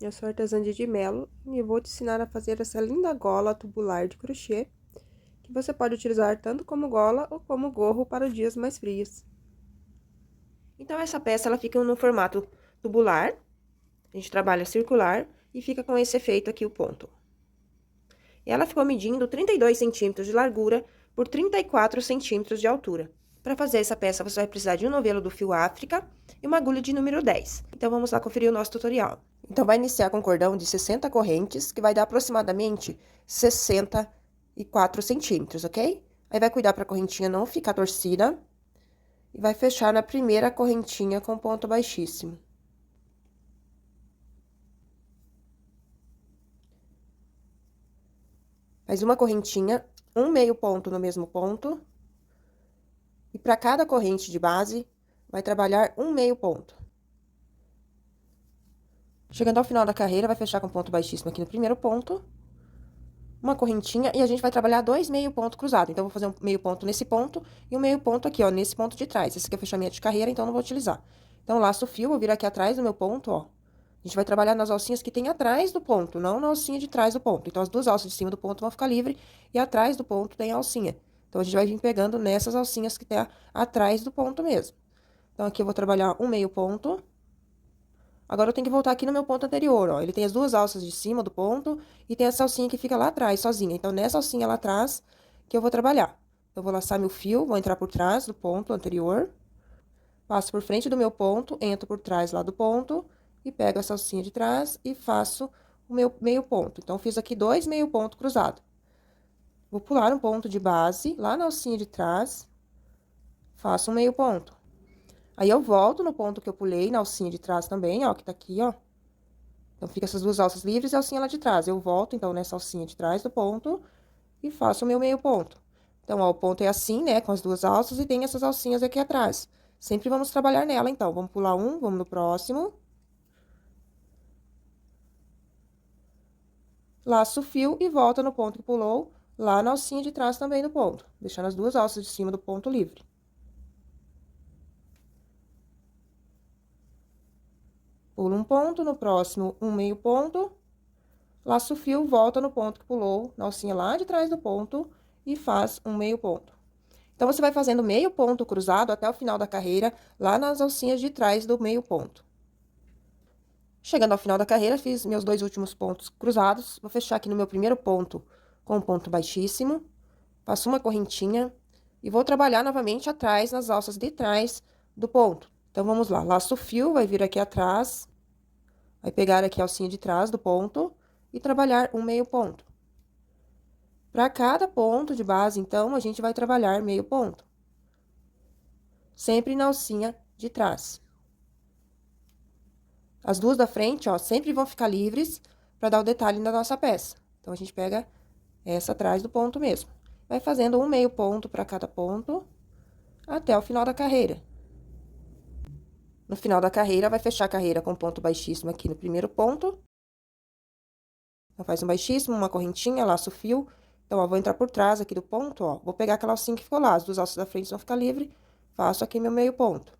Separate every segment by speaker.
Speaker 1: Eu sou artesã de Melo e vou te ensinar a fazer essa linda gola tubular de crochê, que você pode utilizar tanto como gola ou como gorro para os dias mais frios. Então, essa peça ela fica no formato tubular, a gente trabalha circular e fica com esse efeito aqui o ponto. E ela ficou medindo 32 centímetros de largura por 34 centímetros de altura. Para fazer essa peça, você vai precisar de um novelo do fio África e uma agulha de número 10. Então, vamos lá conferir o nosso tutorial. Então, vai iniciar com um cordão de 60 correntes, que vai dar aproximadamente 64 centímetros, ok? Aí, vai cuidar para a correntinha não ficar torcida. E vai fechar na primeira correntinha com ponto baixíssimo. Faz uma correntinha, um meio ponto no mesmo ponto. E para cada corrente de base, vai trabalhar um meio ponto. Chegando ao final da carreira, vai fechar com ponto baixíssimo aqui no primeiro ponto. Uma correntinha e a gente vai trabalhar dois meio ponto cruzado. Então, eu vou fazer um meio ponto nesse ponto e um meio ponto aqui, ó, nesse ponto de trás. Esse aqui é o fechamento de carreira, então não vou utilizar. Então, laço o fio, vou vir aqui atrás do meu ponto, ó. A gente vai trabalhar nas alcinhas que tem atrás do ponto, não na alcinha de trás do ponto. Então, as duas alças de cima do ponto vão ficar livres e atrás do ponto tem a alcinha. Então, a gente vai vir pegando nessas alcinhas que tem atrás do ponto mesmo. Então, aqui eu vou trabalhar um meio ponto. Agora, eu tenho que voltar aqui no meu ponto anterior, ó. Ele tem as duas alças de cima do ponto e tem essa alcinha que fica lá atrás, sozinha. Então, nessa alcinha lá atrás que eu vou trabalhar. Eu vou laçar meu fio, vou entrar por trás do ponto anterior. Passo por frente do meu ponto, entro por trás lá do ponto e pego essa alcinha de trás e faço o meu meio ponto. Então, fiz aqui dois meio ponto cruzado. Vou pular um ponto de base, lá na alcinha de trás, faço um meio ponto. Aí, eu volto no ponto que eu pulei, na alcinha de trás também, ó, que tá aqui, ó. Então, fica essas duas alças livres e a alcinha lá de trás. Eu volto, então, nessa alcinha de trás do ponto e faço o meu meio ponto. Então, ó, o ponto é assim, né, com as duas alças e tem essas alcinhas aqui atrás. Sempre vamos trabalhar nela, então. Vamos pular um, vamos no próximo. Laço o fio e volta no ponto que pulou, lá na alcinha de trás também do ponto, deixando as duas alças de cima do ponto livre. Pulo um ponto, no próximo, um meio ponto. Laço o fio, volta no ponto que pulou, na alcinha lá de trás do ponto, e faz um meio ponto. Então, você vai fazendo meio ponto cruzado até o final da carreira, lá nas alcinhas de trás do meio ponto. Chegando ao final da carreira, fiz meus dois últimos pontos cruzados. Vou fechar aqui no meu primeiro ponto com um ponto baixíssimo. Faço uma correntinha e vou trabalhar novamente atrás, nas alças de trás do ponto. Então, vamos lá. Laço o fio, vai vir aqui atrás, vai pegar aqui a alcinha de trás do ponto e trabalhar um meio ponto. Para cada ponto de base, então, a gente vai trabalhar meio ponto. Sempre na alcinha de trás. As duas da frente, ó, sempre vão ficar livres para dar o detalhe na nossa peça. Então, a gente pega essa atrás do ponto mesmo. Vai fazendo um meio ponto para cada ponto, até o final da carreira. No final da carreira, vai fechar a carreira com ponto baixíssimo aqui no primeiro ponto. Então, faz um baixíssimo, uma correntinha, laço o fio. Então, ó, vou entrar por trás aqui do ponto, ó. Vou pegar aquela alcinha que ficou lá, as duas alças da frente vão ficar livres. Faço aqui meu meio ponto.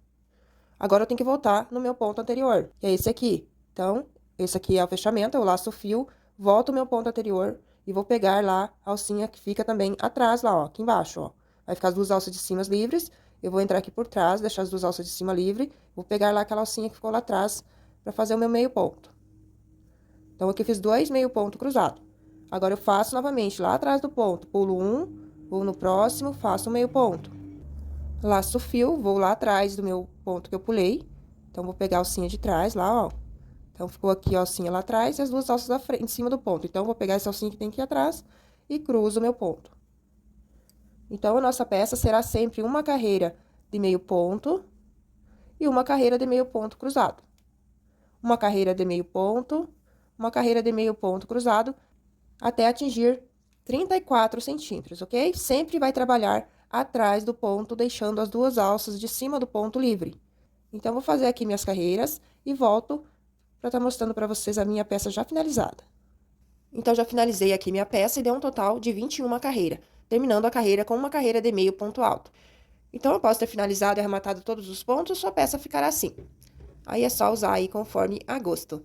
Speaker 1: Agora, eu tenho que voltar no meu ponto anterior, que é esse aqui. Então, esse aqui é o fechamento, eu laço o fio, volto o meu ponto anterior e vou pegar lá a alcinha que fica também atrás lá, ó, aqui embaixo, ó. Vai ficar as duas alças de cima livres, eu vou entrar aqui por trás, deixar as duas alças de cima livre, vou pegar lá aquela alcinha que ficou lá atrás pra fazer o meu meio ponto. Então, aqui eu fiz dois meio ponto cruzado. Agora, eu faço novamente lá atrás do ponto, pulo um, vou no próximo, faço o meio ponto. Laço o fio, vou lá atrás do meu ponto que eu pulei. Então, vou pegar a alcinha de trás lá, ó. Então, ficou aqui a alcinha lá atrás e as duas alças da frente, em cima do ponto. Então, vou pegar essa alcinha que tem aqui atrás e cruzo o meu ponto. Então, a nossa peça será sempre uma carreira de meio ponto e uma carreira de meio ponto cruzado. Uma carreira de meio ponto, uma carreira de meio ponto cruzado, até atingir 34 centímetros, ok? Sempre vai trabalhar atrás do ponto, deixando as duas alças de cima do ponto livre. Então, vou fazer aqui minhas carreiras e volto para estar mostrando para vocês a minha peça já finalizada. Então, já finalizei aqui minha peça e deu um total de 21 carreiras, terminando a carreira com uma carreira de meio ponto alto. Então, após ter finalizado e arrematado todos os pontos, sua peça ficará assim. Aí, é só usar aí conforme a gosto.